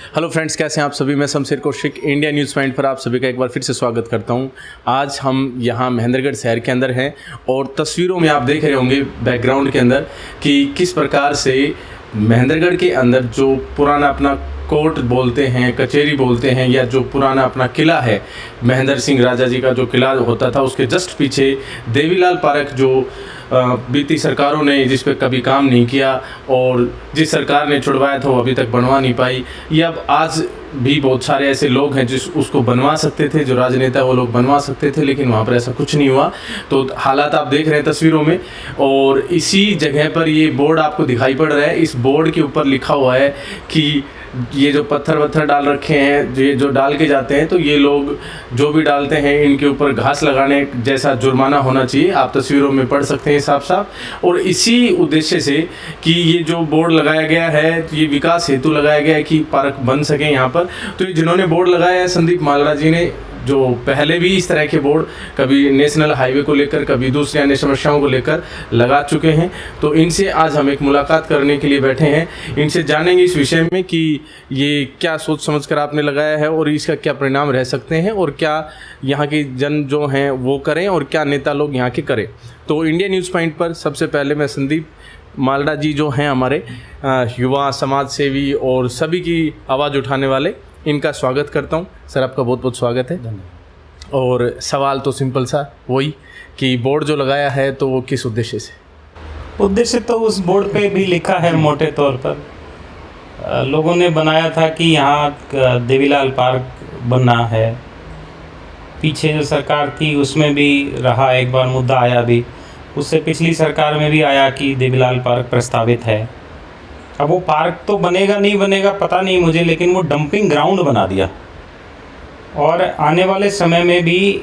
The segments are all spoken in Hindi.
हेलो फ्रेंड्स, कैसे हैं आप सभी। मैं Shamsher Kaushik India news point पर आप सभी का एक बार फिर से स्वागत करता हूं। आज हम यहां महेंद्रगढ़ शहर के अंदर हैं और तस्वीरों में आप देख रहे होंगे बैकग्राउंड के अंदर कि किस प्रकार से महेंद्रगढ़ के अंदर जो पुराना अपना कोर्ट बोलते हैं, कचहरी बोलते हैं, या जो पुराना अपना किला है, महेंद्र सिंह राजा जी का जो किला होता था, उसके जस्ट पीछे देवीलाल पार्क जो बीती सरकारों ने जिस पे कभी काम नहीं किया और जिस सरकार ने छुड़वाया था वो अभी तक बनवा नहीं पाई। ये अब आज भी बहुत सारे ऐसे लोग हैं जिस उसको बनवा सकते थे, जो राजनेता वो लोग बनवा सकते थे, लेकिन वहाँ पर ऐसा कुछ नहीं हुआ। तो हालात आप देख रहे हैं तस्वीरों में, और इसी जगह पर ये बोर्ड आपको दिखाई पड़ रहा है। इस बोर्ड के ऊपर लिखा हुआ है कि ये जो पत्थर डाल रखे हैं, ये जो डाल के जाते हैं, तो ये लोग जो भी डालते हैं इनके ऊपर घास लगाने जैसा जुर्माना होना चाहिए। आप तस्वीरों में पढ़ सकते हैं साफ साफ। और इसी उद्देश्य से कि ये जो बोर्ड लगाया गया है, ये विकास हेतु लगाया गया है कि पार्क बन सके यहाँ पर। तो जिन्होंने बोर्ड लगाया है, संदीप मालड़ा जी ने, जो पहले भी इस तरह के बोर्ड कभी नेशनल हाईवे को लेकर, कभी दूसरी अन्य समस्याओं को लेकर लगा चुके हैं। तो इनसे आज हम एक मुलाकात करने के लिए बैठे हैं। इनसे जानेंगे इस विषय में कि ये क्या सोच समझकर आपने लगाया है और इसका क्या परिणाम रह सकते हैं, और क्या यहाँ के जन जो हैं वो करें और क्या नेता लोग यहाँ के करें। तो इंडिया न्यूज़ पॉइंट पर सबसे पहले मैं संदीप मालड़ा जी जो हैं हमारे युवा समाज सेवी और सभी की आवाज़ उठाने वाले, इनका स्वागत करता हूं। सर, आपका बहुत बहुत स्वागत है। धन्यवाद। और सवाल तो सिंपल सा वही कि बोर्ड जो लगाया है तो वो किस उद्देश्य से? उद्देश्य तो उस बोर्ड पे भी लिखा है मोटे तौर पर। लोगों ने बनाया था कि यहाँ देवीलाल पार्क बनना है। पीछे जो सरकार थी उसमें भी रहा, एक बार मुद्दा आया भी, उससे पिछली सरकार में भी आया कि देवीलाल पार्क प्रस्तावित है। अब वो पार्क तो बनेगा नहीं बनेगा पता नहीं मुझे, लेकिन वो डंपिंग ग्राउंड बना दिया। और आने वाले समय में भी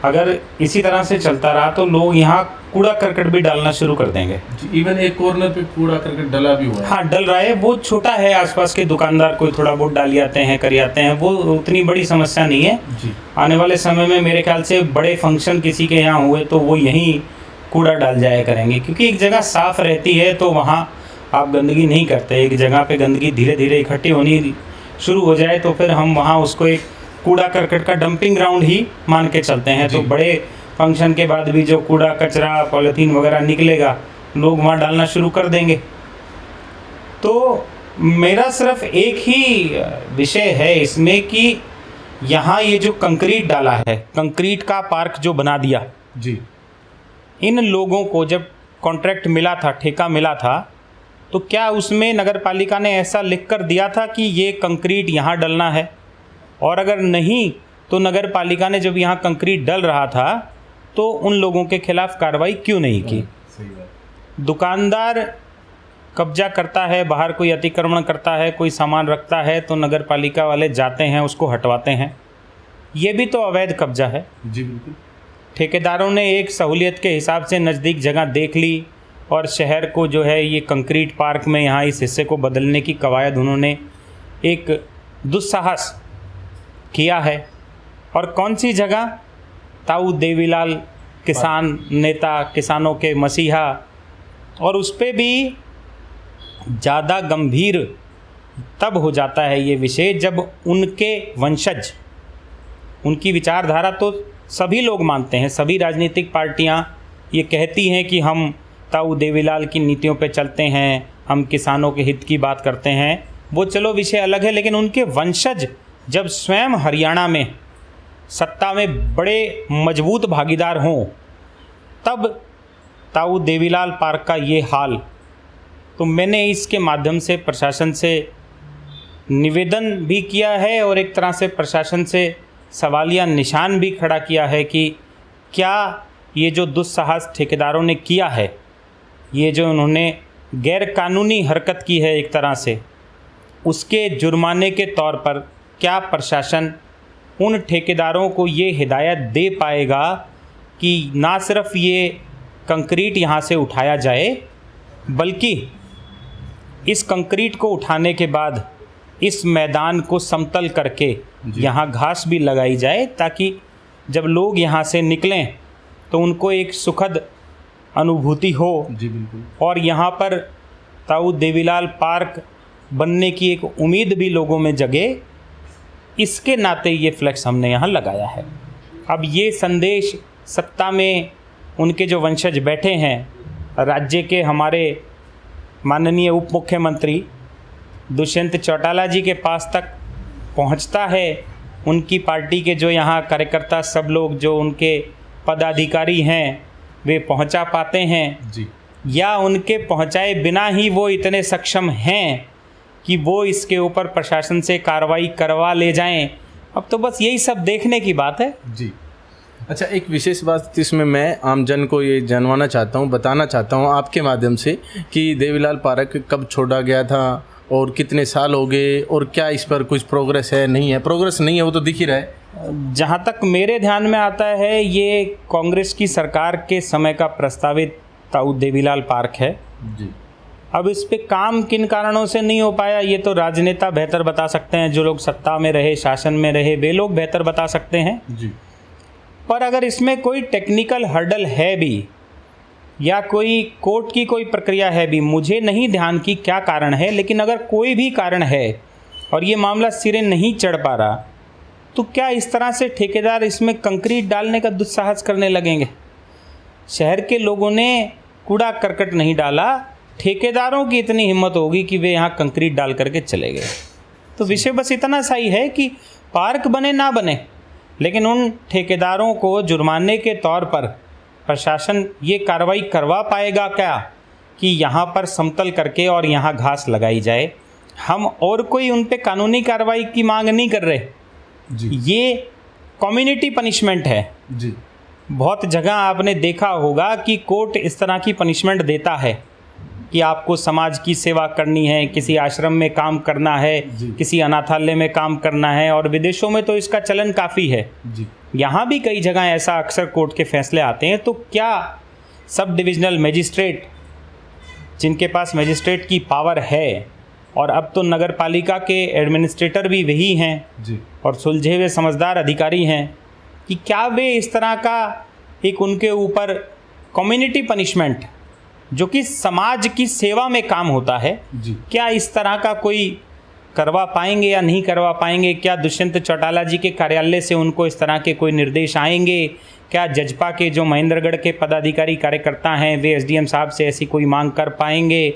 अगर इसी तरह से चलता रहा तो लोग यहाँ कूड़ा करकट भी डालना शुरू कर देंगे। इवन एक कॉर्नर पे कूड़ा करकट डला भी हुआ है। हाँ, डल रहा है। वो छोटा है, आसपास के दुकानदार कोई थोड़ा बहुत डाल आते हैं, कर आते हैं, वो उतनी बड़ी समस्या नहीं है जी। आने वाले समय में मेरे ख्याल से बड़े फंक्शन किसी के यहाँ हुए तो वो यहीं कूड़ा डाल जाया करेंगे, क्योंकि एक जगह साफ़ रहती है तो वहाँ आप गंदगी नहीं करते। एक जगह पे गंदगी धीरे धीरे इकट्ठी होनी शुरू हो जाए तो फिर हम वहाँ उसको एक कूड़ा करकट का डंपिंग ग्राउंड ही मान के चलते हैं। तो बड़े फंक्शन के बाद भी जो कूड़ा कचरा पॉलीथीन वगैरह निकलेगा, लोग वहाँ डालना शुरू कर देंगे। तो मेरा सिर्फ एक ही विषय है इसमें कि यहाँ ये जो कंक्रीट डाला है, कंक्रीट का पार्क जो बना दिया जी, इन लोगों को जब कॉन्ट्रैक्ट मिला था, ठेका मिला था, तो क्या उसमें नगर पालिका ने ऐसा लिख कर दिया था कि ये कंक्रीट यहाँ डलना है? और अगर नहीं तो नगर पालिका ने जब यहाँ कंक्रीट डल रहा था तो उन लोगों के खिलाफ कार्रवाई क्यों नहीं की? सही बात। दुकानदार कब्जा करता है, बाहर कोई अतिक्रमण करता है, कोई सामान रखता है, तो नगर पालिका वाले जाते हैं, उसको हटवाते हैं। ये भी तो अवैध कब्जा है। जी बिल्कुल। ठेकेदारों ने एक सहूलियत के हिसाब से नज़दीक जगह देख ली और शहर को जो है ये कंक्रीट पार्क में यहाँ इस हिस्से को बदलने की कवायद उन्होंने एक दुस्साहस किया है। और कौन सी जगह? ताऊ देवीलाल, किसान नेता, किसानों के मसीहा। और उस पर भी ज़्यादा गंभीर तब हो जाता है ये विषय जब उनके वंशज, उनकी विचारधारा तो सभी लोग मानते हैं, सभी राजनीतिक पार्टियां ये कहती हैं कि हम ताऊ देवीलाल की नीतियों पे चलते हैं, हम किसानों के हित की बात करते हैं, वो चलो विषय अलग है। लेकिन उनके वंशज जब स्वयं हरियाणा में सत्ता में बड़े मजबूत भागीदार हों, तब ताऊ देवीलाल पार्क का ये हाल। तो मैंने इसके माध्यम से प्रशासन से निवेदन भी किया है और एक तरह से प्रशासन से सवालिया निशान भी खड़ा किया है कि क्या ये जो दुस्साहस ठेकेदारों ने किया है, ये जो उन्होंने गैर कानूनी हरकत की है एक तरह से, उसके जुर्माने के तौर पर क्या प्रशासन उन ठेकेदारों को ये हिदायत दे पाएगा कि ना सिर्फ ये कंक्रीट यहाँ से उठाया जाए, बल्कि इस कंक्रीट को उठाने के बाद इस मैदान को समतल करके यहाँ घास भी लगाई जाए, ताकि जब लोग यहाँ से निकलें तो उनको एक सुखद अनुभूति हो। जी बिल्कुल। और यहाँ पर ताऊ देवीलाल पार्क बनने की एक उम्मीद भी लोगों में जगे, इसके नाते ये फ्लैक्स हमने यहाँ लगाया है। अब ये संदेश सत्ता में उनके जो वंशज बैठे हैं, राज्य के हमारे माननीय उप मुख्यमंत्री दुष्यंत चौटाला जी के पास तक पहुंचता है, उनकी पार्टी के जो यहाँ कार्यकर्ता सब लोग जो उनके पदाधिकारी हैं वे पहुंचा पाते हैं जी, या उनके पहुंचाए बिना ही वो इतने सक्षम हैं कि वो इसके ऊपर प्रशासन से कार्रवाई करवा ले जाएं। अब तो बस यही सब देखने की बात है। जी। अच्छा, एक विशेष बात इसमें मैं आमजन को ये जानवाना चाहता हूँ, बताना चाहता हूँ आपके माध्यम से कि देवीलाल पार्क कब छोड़ा गया था और कितने साल हो गए, और क्या इस पर कुछ प्रोग्रेस है, नहीं है? प्रोग्रेस नहीं है वो तो दिख ही रहा है। जहाँ तक मेरे ध्यान में आता है, ये कांग्रेस की सरकार के समय का प्रस्तावित ताऊ देवीलाल पार्क है जी। अब इस पे काम किन कारणों से नहीं हो पाया, ये तो राजनेता बेहतर बता सकते हैं, जो लोग सत्ता में रहे, शासन में रहे, वे लोग बेहतर बता सकते हैं जी। पर अगर इसमें कोई टेक्निकल हर्डल है भी या कोई कोर्ट की कोई प्रक्रिया है भी, मुझे नहीं ध्यान की क्या कारण है, लेकिन अगर कोई भी कारण है और ये मामला सिरे नहीं चढ़ पा रहा, तो क्या इस तरह से ठेकेदार इसमें कंक्रीट डालने का दुस्साहस करने लगेंगे? शहर के लोगों ने कूड़ा करकट नहीं डाला, ठेकेदारों की इतनी हिम्मत होगी कि वे यहाँ कंक्रीट डाल करके चले गए। तो विषय बस इतना सा ही है कि पार्क बने ना बने, लेकिन उन ठेकेदारों को जुर्माने के तौर पर प्रशासन ये कार्रवाई करवा पाएगा क्या कि यहाँ पर समतल करके और यहाँ घास लगाई जाए? हम और कोई उन पे कानूनी कार्रवाई की मांग नहीं कर रहे जी। ये कम्युनिटी पनिशमेंट है जी। बहुत जगह आपने देखा होगा कि कोर्ट इस तरह की पनिशमेंट देता है कि आपको समाज की सेवा करनी है, किसी आश्रम में काम करना है, किसी अनाथालय में काम करना है, और विदेशों में तो इसका चलन काफ़ी है जी। यहाँ भी कई जगह ऐसा अक्सर कोर्ट के फैसले आते हैं। तो क्या सब डिविजनल मजिस्ट्रेट, जिनके पास मजिस्ट्रेट की पावर है, और अब तो नगर पालिका के एडमिनिस्ट्रेटर भी वही हैं जी। और सुलझे हुए समझदार अधिकारी हैं, कि क्या वे इस तरह का एक उनके ऊपर कम्युनिटी पनिशमेंट, जो कि समाज की सेवा में काम होता है जी। क्या इस तरह का कोई करवा पाएंगे या नहीं करवा पाएंगे? क्या दुष्यंत चौटाला जी के कार्यालय से उनको इस तरह के कोई निर्देश आएंगे? क्या जजपा के जो महेंद्रगढ़ के पदाधिकारी कार्यकर्ता हैं वे एसडीएम साहब से ऐसी कोई मांग कर पाएंगे?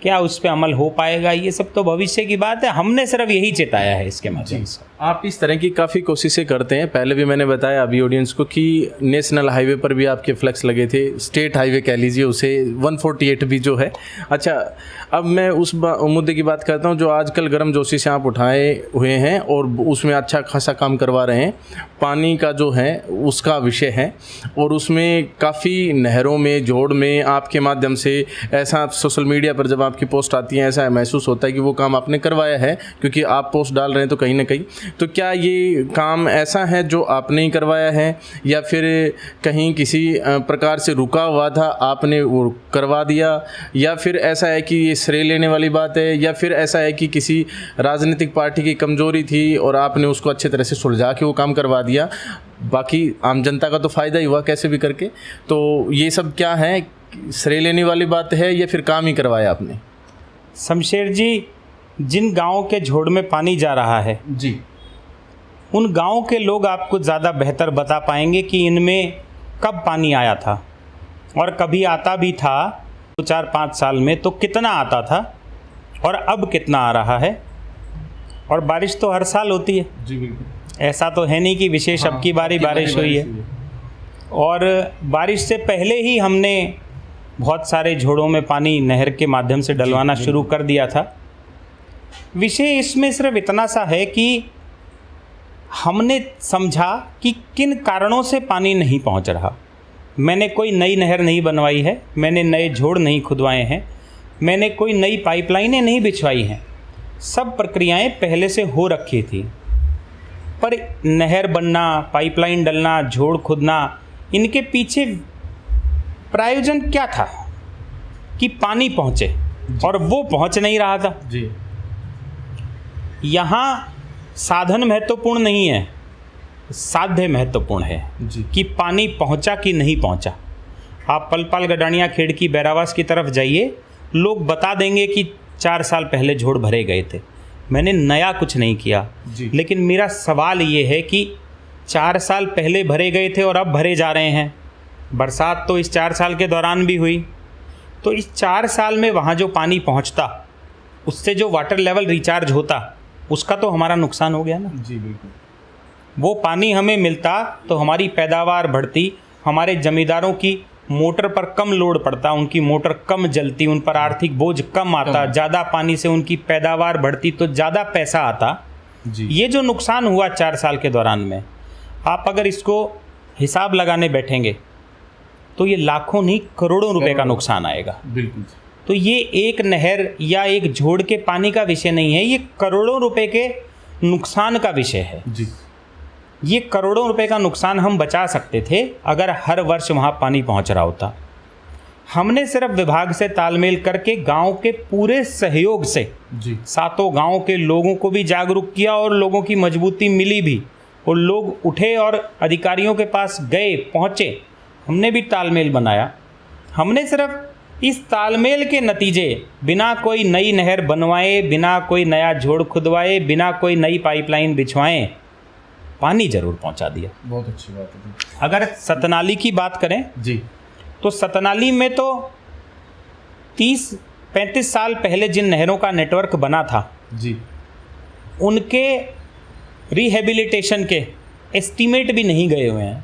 क्या उस पर अमल हो पाएगा? ये सब तो भविष्य की बात है, हमने सिर्फ यही चेताया है इसके माध्यम से। आप इस तरह की काफ़ी कोशिशें करते हैं, पहले भी मैंने बताया अभी ऑडियंस को कि नेशनल हाईवे पर भी आपके फ्लैक्स लगे थे, स्टेट हाईवे कह लीजिए उसे, 148 भी जो है। अच्छा, अब मैं उस मुद्दे की बात करता हूं जो आजकल गर्मजोशी से आप उठाए हुए हैं और उसमें अच्छा खासा काम करवा रहे हैं। पानी का जो है उसका विषय है, और उसमें काफ़ी नहरों में, जोड़ में आपके माध्यम से ऐसा सोशल मीडिया पर जब आपकी पोस्ट आती है ऐसा महसूस होता है कि वो काम आपने करवाया है, क्योंकि आप पोस्ट डाल रहे हैं तो कहीं ना कहीं। तो क्या ये काम ऐसा है जो आपने ही करवाया है, या फिर कहीं किसी प्रकार से रुका हुआ था आपने वो करवा दिया, या फिर ऐसा है कि ये श्रेय लेने वाली बात है, या फिर ऐसा है कि किसी राजनीतिक पार्टी की कमजोरी थी और आपने उसको अच्छे तरह से सुलझा के वो काम करवा दिया? बाकी आम जनता का तो फ़ायदा ही हुआ कैसे भी करके। तो ये सब क्या है, श्रेय लेने वाली बात है या फिर काम ही करवाया आपने? शमशेर जी, जिन गाँव के झोड़ में पानी जा रहा है जी, उन गाँव के लोग आपको ज़्यादा बेहतर बता पाएंगे कि इनमें कब पानी आया था, और कभी आता भी था 4-5 साल में तो कितना आता था और अब कितना आ रहा है। और बारिश तो हर साल होती है जी बिल्कुल, ऐसा तो है नहीं कि विशेष अब की बारी बारिश हुई है। और बारिश से पहले ही हमने बहुत सारे झोड़ों में पानी नहर के माध्यम से डलवाना शुरू कर दिया था। विषय इसमें सिर्फ इतना सा है कि हमने समझा कि किन कारणों से पानी नहीं पहुंच रहा। मैंने कोई नई नहर नहीं बनवाई है, मैंने नए झोड़ नहीं खुदवाए हैं, मैंने कोई नई पाइपलाइनें नहीं बिछवाई हैं, सब प्रक्रियाएं पहले से हो रखी थी। पर नहर बनना, पाइपलाइन डलना, झोड़ खुदना, इनके पीछे प्रायोजन क्या था कि पानी पहुँचे, और वो पहुँच नहीं रहा था जी। यहाँ साधन महत्वपूर्ण नहीं है, साध्य महत्वपूर्ण है जी। कि पानी पहुँचा कि नहीं पहुँचा। आप पलपाल गडानिया खेड़ की बैरावास की तरफ जाइए, लोग बता देंगे कि 4 साल पहले झोड़ भरे गए थे। मैंने नया कुछ नहीं किया जी। लेकिन मेरा सवाल ये है कि 4 साल पहले भरे गए थे और अब भरे जा रहे हैं। बरसात तो इस 4 साल के दौरान भी हुई, तो इस 4 साल में वहाँ जो पानी पहुँचता, उससे जो वाटर लेवल रिचार्ज होता, उसका तो हमारा नुकसान हो गया ना। जी बिल्कुल। वो पानी हमें मिलता तो हमारी पैदावार बढ़ती, हमारे जमींदारों की मोटर पर कम लोड पड़ता, उनकी मोटर कम जलती, उन पर आर्थिक बोझ कम आता, ज़्यादा पानी से उनकी पैदावार बढ़ती तो ज़्यादा पैसा आता। जी। ये जो नुकसान हुआ 4 साल के दौरान में, आप अगर इसको हिसाब लगाने बैठेंगे तो ये लाखों नहीं करोड़ों रुपए का नुकसान आएगा। बिल्कुल। तो ये एक नहर या एक झोड़ के पानी का विषय नहीं है, ये करोड़ों रुपए के नुकसान का विषय है। जी। ये करोड़ों रुपए का नुकसान हम बचा सकते थे अगर हर वर्ष वहाँ पानी पहुँच रहा होता। हमने सिर्फ विभाग से तालमेल करके गांव के पूरे सहयोग से जी। 7 गांव के लोगों को भी जागरूक किया और लोगों की मजबूती मिली भी, और लोग उठे और अधिकारियों के पास गए, पहुँचे। हमने भी तालमेल बनाया। हमने सिर्फ इस तालमेल के नतीजे, बिना कोई नई नहर बनवाए, बिना कोई नया झोड़ खुदवाए, बिना कोई नई पाइपलाइन बिछवाएं, पानी जरूर पहुंचा दिया। बहुत अच्छी बात है। अगर सतनाली की बात करें जी। तो सतनाली में तो 30-35 साल पहले जिन नहरों का नेटवर्क बना था, जी, उनके रिहेबिलिटेशन के एस्टीमेट भी नहीं गए हुए हैं,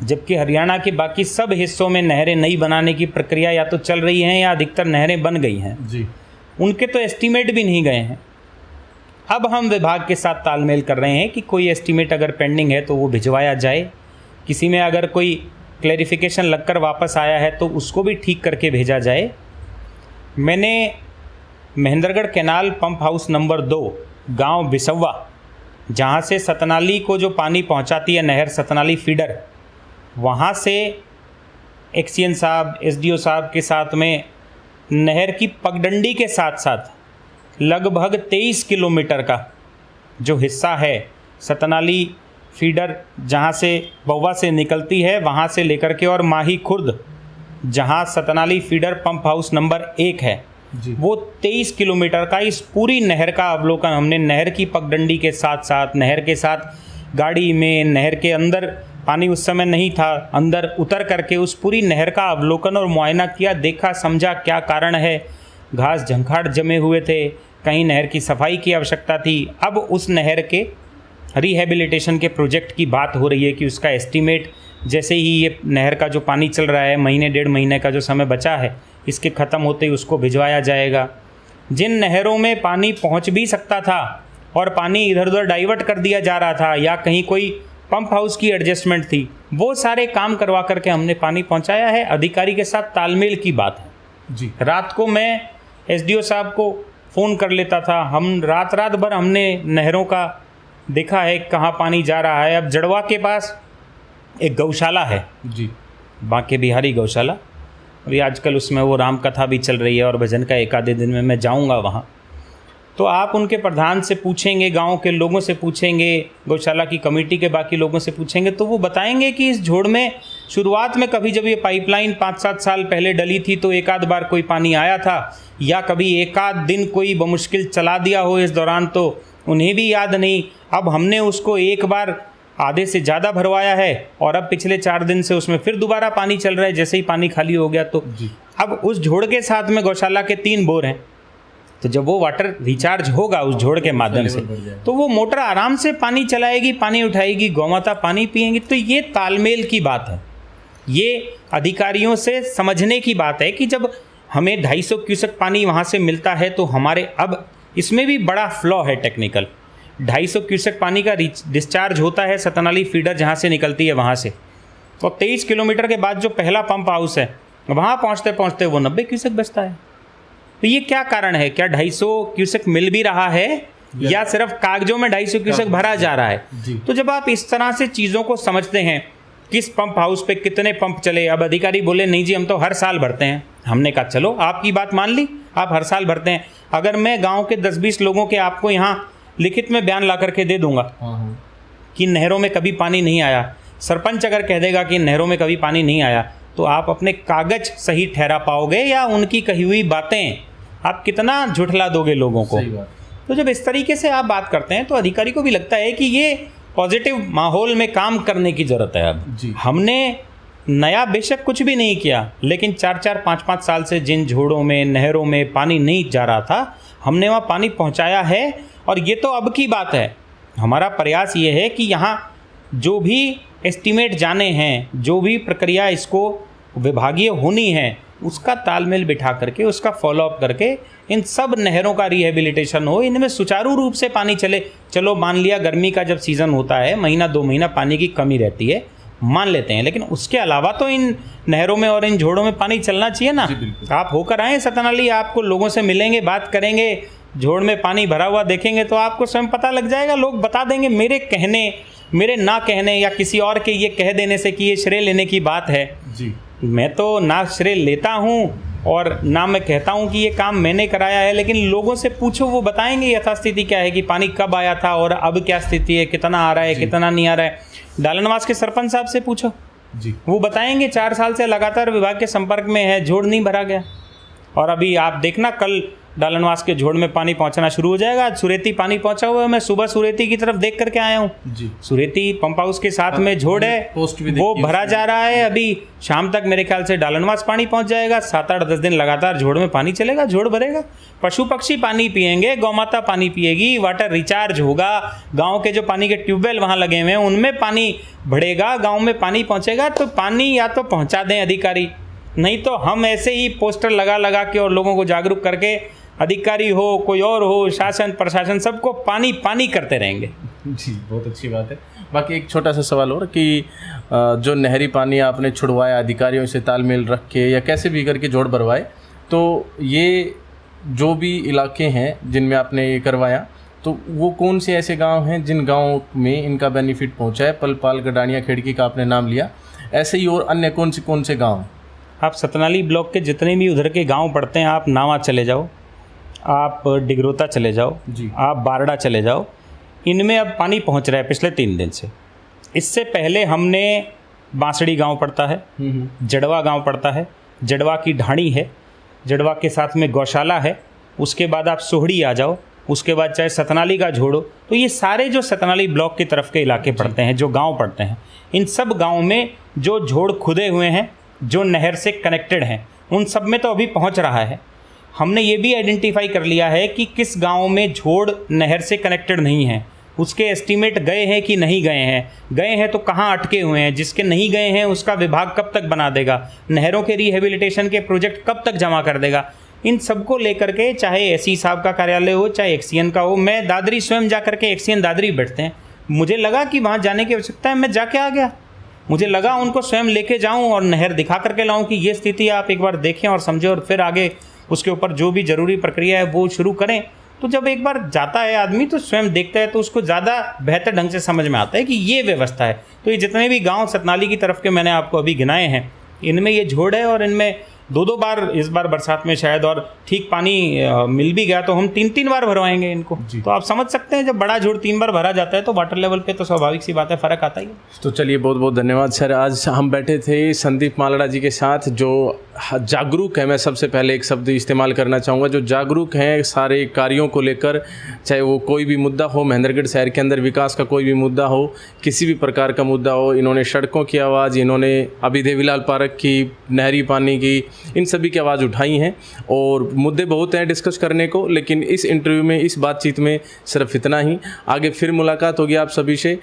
जबकि हरियाणा के बाकी सब हिस्सों में नहरें नई बनाने की प्रक्रिया या तो चल रही हैं या अधिकतर नहरें बन गई हैं। जी। उनके तो एस्टीमेट भी नहीं गए हैं। अब हम विभाग के साथ तालमेल कर रहे हैं कि कोई एस्टीमेट अगर पेंडिंग है तो वो भिजवाया जाए, किसी में अगर कोई क्लैरिफिकेशन लगकर वापस आया है तो उसको भी ठीक करके भेजा जाए। मैंने Mahendragarh canal pump house number 2 गांव बिसव्वा, जहां से सतनाली को जो पानी पहुंचाती है नहर सतनाली फीडर, वहां से एक्सीएन साहब, एसडीओ साहब के साथ में नहर की पगडंडी के साथ साथ लगभग 23 किलोमीटर का जो हिस्सा है सतनाली फीडर, जहाँ से बउवा से निकलती है, वहाँ से लेकर के और माही खुर्द, जहाँ Satnali feeder pump house number 1 है, वो 23 किलोमीटर का इस पूरी नहर का अवलोकन हमने नहर की पगडंडी के साथ साथ, नहर के साथ गाड़ी में, नहर के अंदर पानी उस समय नहीं था, अंदर उतर करके उस पूरी नहर का अवलोकन और मुआयना किया, देखा, समझा क्या कारण है। घास झंखाड़ जमे हुए थे, कहीं नहर की सफाई की आवश्यकता थी। अब उस नहर के रिहेबिलिटेशन के प्रोजेक्ट की बात हो रही है कि उसका एस्टीमेट जैसे ही ये नहर का जो पानी चल रहा है, महीने 1.5 महीने का जो समय बचा है, इसके ख़त्म होते ही उसको भिजवाया जाएगा। जिन नहरों में पानी पहुंच भी सकता था और पानी इधर उधर डाइवर्ट कर दिया जा रहा था या कहीं कोई पंप हाउस की एडजस्टमेंट थी, वो सारे काम करवा करके हमने पानी पहुंचाया है। अधिकारी के साथ तालमेल की बात है। जी। रात को मैं एसडीओ साहब को फ़ोन कर लेता था, हम रात भर हमने नहरों का देखा है कहाँ पानी जा रहा है। अब जड़वा के पास एक गौशाला है, जी, बांके बिहारी गौशाला, और ये आजकल उसमें वो राम कथा भी चल रही है और भजन का 1 आधे दिन में मैं जाऊंगा वहाँ। तो आप उनके प्रधान से पूछेंगे, गांव के लोगों से पूछेंगे, गौशाला की कमेटी के बाकी लोगों से पूछेंगे, तो वो बताएंगे कि इस झोड़ में शुरुआत में कभी जब ये पाइपलाइन 5-7 साल पहले डली थी तो 1 आध बार कोई पानी आया था, या कभी 1 आध दिन कोई बमुश्किल चला दिया हो इस दौरान, तो उन्हें भी याद नहीं। अब हमने उसको 1 बार आधे से ज़्यादा भरवाया है और अब पिछले 4 दिन से उसमें फिर दोबारा पानी चल रहा है, जैसे ही पानी खाली हो गया। तो अब उस झोड़ के साथ में गौशाला के 3 बोर हैं, तो जब वो वाटर रिचार्ज होगा उस झोड़ के माध्यम से, तो वो मोटर आराम से पानी चलाएगी, पानी उठाएगी, गौमाता पानी पिएंगी। तो ये तालमेल की बात है, ये अधिकारियों से समझने की बात है कि जब हमें 250 क्यूसेक पानी वहाँ से मिलता है तो हमारे, अब इसमें भी बड़ा फ्लॉ है टेक्निकल। 250 क्यूसेक पानी का डिस्चार्ज होता है सतनाली फीडर जहाँ से निकलती है वहाँ से, और 23 किलोमीटर के बाद जो पहला पंप हाउस है वहाँ पहुँचते पहुँचते वो 90 क्यूसेक बचता है। तो ये क्या कारण है? क्या 250 क्यूसेक मिल भी रहा है या सिर्फ कागजों में 250 क्यूसेक भरा जा रहा है? तो जब आप इस तरह से चीज़ों को समझते हैं, किस पंप हाउस पे कितने पंप चले, अब अधिकारी बोले नहीं जी हम तो हर साल भरते हैं, हमने कहा चलो आपकी बात मान ली, आप हर साल भरते हैं। अगर मैं गांव के 10-20 लोगों के आपको यहाँ लिखित में बयान ला करके दे दूंगा कि नहरों में कभी पानी नहीं आया, सरपंच अगर कह देगा कि नहरों में कभी पानी नहीं आया, तो आप अपने कागज सही ठहरा पाओगे या उनकी कही हुई बातें आप कितना झुठला दोगे लोगों को। सही बात। तो जब इस तरीके से आप बात करते हैं तो अधिकारी को भी लगता है कि ये पॉजिटिव माहौल में काम करने की ज़रूरत है। अब जी। हमने नया बेशक कुछ भी नहीं किया, लेकिन 4-4, 5-5 साल से जिन झोड़ों में, नहरों में पानी नहीं जा रहा था, हमने वहाँ पानी पहुँचाया है। और ये तो अब की बात है। हमारा प्रयास ये है कि यहाँ जो भी एस्टीमेट जाने हैं, जो भी प्रक्रिया इसको विभागीय होनी है, उसका तालमेल बिठा करके, उसका फॉलोअप करके इन सब नहरों का रिहेबिलिटेशन हो, इनमें सुचारू रूप से पानी चले। चलो मान लिया गर्मी का जब सीज़न होता है, महीना 2 महीना पानी की कमी रहती है, मान लेते हैं, लेकिन उसके अलावा तो इन नहरों में और इन झोड़ों में पानी चलना चाहिए ना। आप होकर आए सतनाली, आपको लोगों से मिलेंगे, बात करेंगे, झोड़ में पानी भरा हुआ देखेंगे तो आपको स्वयं पता लग जाएगा। लोग बता देंगे, मेरे ना कहने या किसी और के ये कह देने से कि ये श्रेय लेने की बात है जी। मैं तो ना श्रेय लेता हूँ और ना मैं कहता हूँ कि ये काम मैंने कराया है, लेकिन लोगों से पूछो, वो बताएंगे यथास्थिति क्या है, कि पानी कब आया था और अब क्या स्थिति है, कितना आ रहा है, कितना नहीं आ रहा है। डालनवास के सरपंच साहब से पूछो जी, वो बताएंगे। 4 साल से लगातार विभाग के संपर्क में है, झोड़ नहीं भरा गया। और अभी आप देखना, कल डालनवास के झोड़ में पानी पहुंचना शुरू हो जाएगा। सुरेती पानी पहुंचा हुआ है, मैं सुबह सुरेती की तरफ देख करके आया हूँ जी। सुरेती पंप हाउस के साथ में झोड़ है, पोस्ट भी वो देखी भरा जा रहा है। अभी शाम तक मेरे ख्याल से डालनवास पानी पहुंच जाएगा। 7-8-10 दिन लगातार झोड़ में पानी चलेगा, झोड़ भरेगा, पशु पक्षी पानी पिएंगे, गौमाता पानी पिएगी, वाटर रिचार्ज होगा, गाँव के जो पानी के ट्यूबवेल वहाँ लगे हुए हैं उनमें पानी बढ़ेगा, गाँव में पानी पहुँचेगा। तो पानी या तो पहुँचा दें अधिकारी, नहीं तो हम ऐसे ही पोस्टर लगा लगा के और लोगों को जागरूक करके, अधिकारी हो कोई और हो, शासन प्रशासन, सबको पानी पानी करते रहेंगे। जी, बहुत अच्छी बात है। बाकी एक छोटा सा सवाल और कि जो नहरी पानी आपने छुड़वाया अधिकारियों से तालमेल रख के या कैसे भी करके जोड़ भरवाए, तो ये जो भी इलाके हैं जिनमें आपने ये करवाया, तो वो कौन से ऐसे गांव हैं जिन गांवों में इनका बेनिफिट पहुंचा है? पलपाल, गडानिया, खिड़की का आपने नाम लिया, ऐसे ही और अन्य कौन से गाँव? आप सतनाली ब्लॉक के जितने भी उधर के गांव पड़ते हैं, आप नावा चले जाओ, आप डिगरोता चले जाओ जी, आप बारडा चले जाओ, इनमें अब पानी पहुंच रहा है पिछले 3 दिन से। इससे पहले हमने बांसड़ी गांव पड़ता है, जड़वा गांव पड़ता है, जड़वा की ढाणी है, जड़वा के साथ में गौशाला है, उसके बाद आप सोहड़ी आ जाओ, उसके बाद चाहे सतनाली का झोड़ो। तो ये सारे जो सतनाली ब्लॉक की तरफ के इलाके पड़ते हैं, जो गाँव पड़ते हैं, इन सब गाँव में जो झोड़ खुदे हुए हैं, जो नहर से कनेक्टेड हैं, उन सब में तो अभी पहुंच रहा है। हमने ये भी आइडेंटिफाई कर लिया है कि किस गांव में झोड़ नहर से कनेक्टेड नहीं है, उसके एस्टीमेट गए हैं कि नहीं गए हैं तो कहाँ अटके हुए हैं, जिसके नहीं गए हैं उसका विभाग कब तक बना देगा, नहरों के रिहेबिलिटेशन के प्रोजेक्ट कब तक जमा कर देगा। इन सबको लेकर के, चाहे एसई साहब का कार्यालय हो, चाहे एक्सीएन का हो, मैं दादरी स्वयं जा करके, एक्सीएन दादरी बैठते हैं, मुझे लगा कि वहाँ जाने की आवश्यकता है, मैं जाके आ गया। मुझे लगा उनको स्वयं लेके जाऊं और नहर दिखा करके लाऊं कि ये स्थिति आप एक बार देखें और समझें, और फिर आगे उसके ऊपर जो भी ज़रूरी प्रक्रिया है वो शुरू करें। तो जब एक बार जाता है आदमी तो स्वयं देखता है, तो उसको ज़्यादा बेहतर ढंग से समझ में आता है कि ये व्यवस्था है। तो ये जितने भी गांव सतनाली की तरफ के मैंने आपको अभी गिनाए हैं, इनमें ये झोड़ है, और इनमें 2-2 बार इस बार बरसात में शायद और ठीक पानी मिल भी गया तो हम 3-3 बार भरवाएंगे इनको। तो आप समझ सकते हैं, जब बड़ा झोड़ 3 बार भरा जाता है तो वाटर लेवल पे तो स्वाभाविक सी बात है, फ़र्क आता ही है। तो चलिए, बहुत बहुत धन्यवाद सर। आज हम बैठे थे संदीप मालड़ा जी के साथ, जो जागरूक है, मैं सबसे पहले एक शब्द इस्तेमाल करना चाहूँगा, जो जागरूक हैं सारे कार्यों को लेकर, चाहे वो कोई भी मुद्दा हो, महेंद्रगढ़ शहर के अंदर विकास का कोई भी मुद्दा हो, किसी भी प्रकार का मुद्दा हो, इन्होंने सड़कों की आवाज़, इन्होंने अभी देवीलाल पार्क की, नहरी पानी की, इन सभी की आवाज़ उठाई हैं। और मुद्दे बहुत हैं डिस्कस करने को, लेकिन इस इंटरव्यू में, इस बातचीत में सिर्फ इतना ही। आगे फिर मुलाकात होगी आप सभी से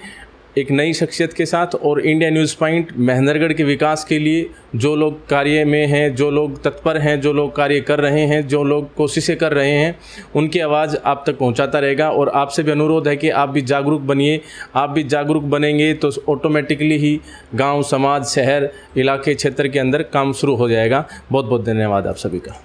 एक नई शख्सियत के साथ। और इंडिया न्यूज़ पॉइंट महेंद्रगढ़ के विकास के लिए जो लोग कार्य में हैं, जो लोग तत्पर हैं, जो लोग कार्य कर रहे हैं, जो लोग कोशिशें कर रहे हैं, उनकी आवाज़ आप तक पहुंचाता रहेगा। और आपसे भी अनुरोध है कि आप भी जागरूक बनिए। आप भी जागरूक बनेंगे तो ऑटोमेटिकली ही गांव, समाज, शहर, इलाके, क्षेत्र के अंदर काम शुरू हो जाएगा। बहुत बहुत धन्यवाद आप सभी का।